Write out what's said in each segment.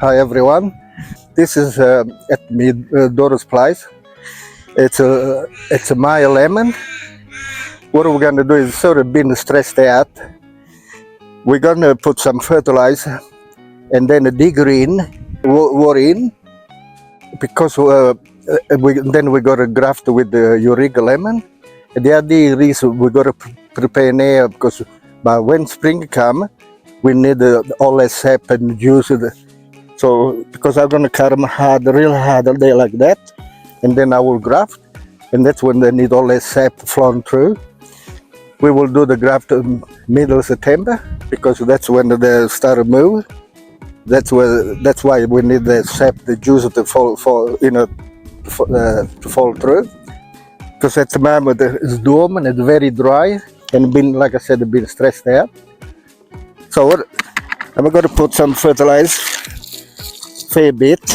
Hi everyone, this is at me Doris place. It's a Meyer lemon. What we're gonna do is sort of been stressed out. We're gonna put some fertilizer and then a digger in, water in, because then we got to graft with the Eureka lemon. And the idea is we got to prepare now because by when spring come, we need all that sap and juice. So because I'm gonna cut them hard, real hard, they like that, and then I will graft, and that's when they need all that sap flowing through. We will do the graft middle of September because that's when they start to move. That's why we need the sap, the juice to fall through. Because at the moment it's dormant, it's very dry, and been, like I said, been stressed out. So what I'm going to put some fertilizer, fair bit.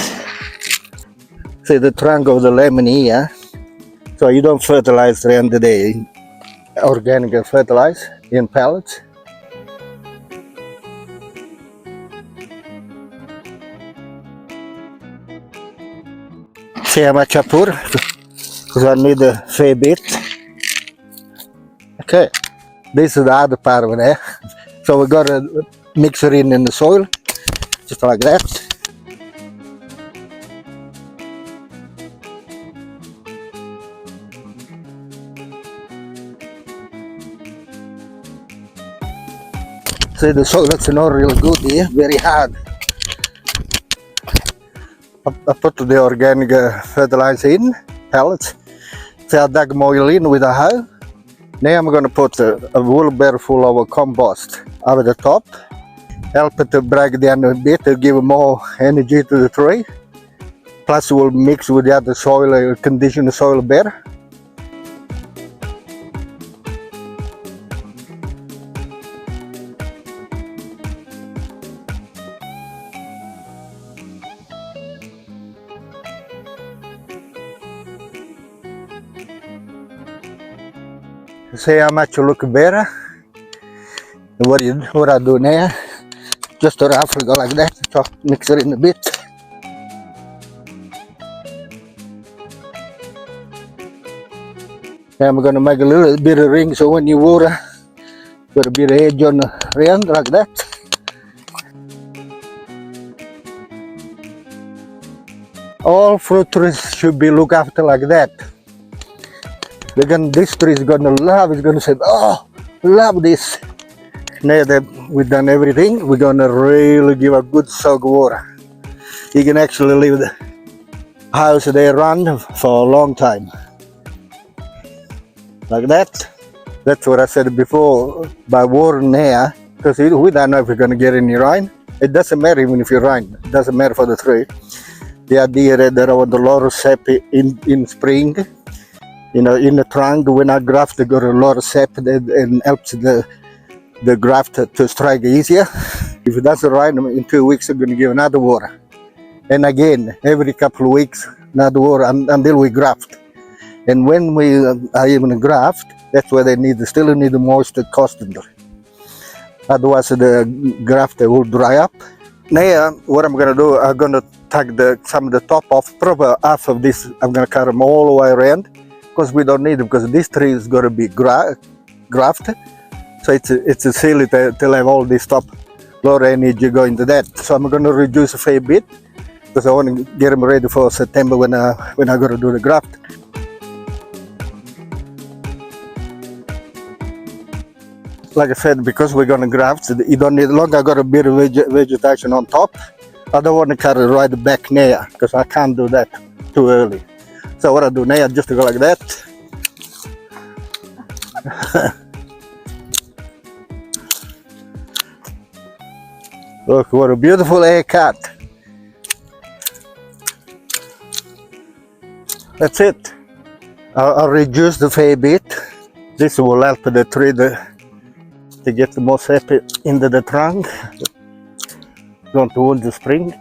See the trunk of the lemon here. So you don't fertilize the end of the day. Organic fertilizer in pellets. See how much I put? Because I need a fair bit. Okay, this is the other part of it. So we got to mix it in the soil, just like that. See the soil is not really good here, very hard. I put the organic fertilizer in, pellets. So I dug more in with a hoe. Now I'm going to put a wheelbarrow full of compost over the top. Help it to break down a bit to give more energy to the tree. Plus we'll mix with the other soil, condition the soil better. See how much you look better. What I do now, just roughly go like that, so mix it in a bit. Now I'm gonna make a little bit of ring, so when you water, put a bit of edge on the end like that. All fruit trees should be looked after like that. This tree is gonna love. It's gonna say, "Oh, love this." Now that we've done everything, we're gonna really give a good soak water. You can actually leave the house there run for a long time, like that. That's what I said before. By watering there, because we don't know if we're gonna get any rain. It doesn't matter even if you rain. It doesn't matter for the tree. The idea that I want a lot of sap in spring. You know, in the trunk, when I graft, I got a lot of sap and helps the graft to strike easier. If it doesn't rain, in 2 weeks, I'm going to give another water. And again, every couple of weeks, another water until we graft. And when we are even graft, that's where they still need the moisture constantly. Otherwise, the graft will dry up. Now, what I'm going to do, I'm going to take some of the top off, probably half of this, I'm going to cut them all the way around. Because we don't need it, because this tree is going to be grafted, so it's a silly to have all this top low energy go into that. So I'm going to reduce a fair bit because I want to get them ready for September when I got to do the graft. Like I said, because we're going to graft, you don't need long. I got a bit of vegetation on top. I don't want to cut it right back now because I can't do that too early. So what I do now, just to go like that. Look, what a beautiful haircut. That's it. I'll reduce the fair bit. This will help the tree to get the more sap into the trunk. Don't wound the spring.